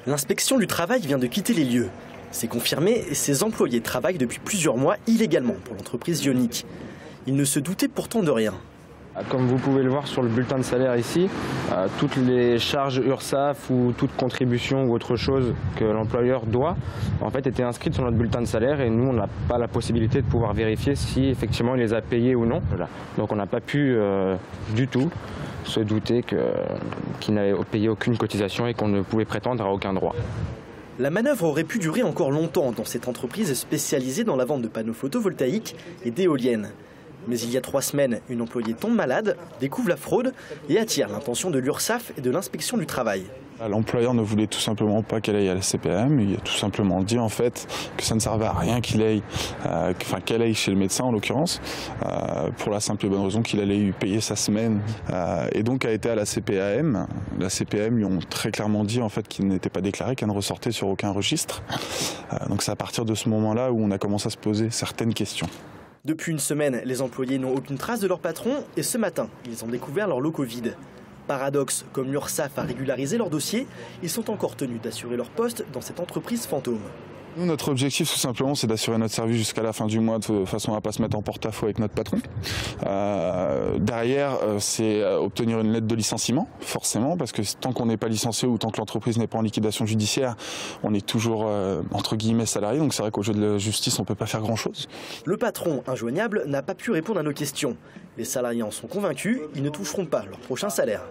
L'inspection du travail vient de quitter les lieux. C'est confirmé, ses employés travaillent depuis plusieurs mois illégalement pour l'entreprise Ionic. Ils ne se doutaient pourtant de rien. Comme vous pouvez le voir sur le bulletin de salaire ici, toutes les charges URSSAF ou toute contribution ou autre chose que l'employeur doit, en fait, étaient inscrites sur notre bulletin de salaire et nous, on n'a pas la possibilité de pouvoir vérifier si effectivement il les a payés ou non. Donc on n'a pas pu du tout se douter qu'il n'avait payé aucune cotisation et qu'on ne pouvait prétendre à aucun droit. La manœuvre aurait pu durer encore longtemps dans cette entreprise spécialisée dans la vente de panneaux photovoltaïques et d'éoliennes. Mais il y a 3 semaines, une employée tombe malade, découvre la fraude et attire l'attention de l'URSSAF et de l'inspection du travail. L'employeur ne voulait tout simplement pas qu'elle aille à la CPAM. Il a tout simplement dit en fait que ça ne servait à rien qu'elle aille chez le médecin en l'occurrence, pour la simple et bonne raison qu'il allait lui payer sa semaine. Et donc a été à la CPAM. La CPAM lui ont très clairement dit en fait qu'il n'était pas déclaré, qu'elle ne ressortait sur aucun registre. Donc c'est à partir de ce moment-là où on a commencé à se poser certaines questions. Depuis une semaine, les employés n'ont aucune trace de leur patron et ce matin, ils ont découvert leurs locaux vides. Paradoxe, comme l'URSSAF a régularisé leur dossier, ils sont encore tenus d'assurer leur poste dans cette entreprise fantôme. Nous, notre objectif, tout simplement, c'est d'assurer notre service jusqu'à la fin du mois de façon à ne pas se mettre en porte-à-faux avec notre patron. Derrière, c'est obtenir une lettre de licenciement, forcément, parce que tant qu'on n'est pas licencié ou tant que l'entreprise n'est pas en liquidation judiciaire, on est toujours, entre guillemets, salarié. Donc c'est vrai qu'au jeu de la justice, on ne peut pas faire grand-chose. Le patron, injoignable, n'a pas pu répondre à nos questions. Les salariés en sont convaincus, ils ne toucheront pas leur prochain salaire.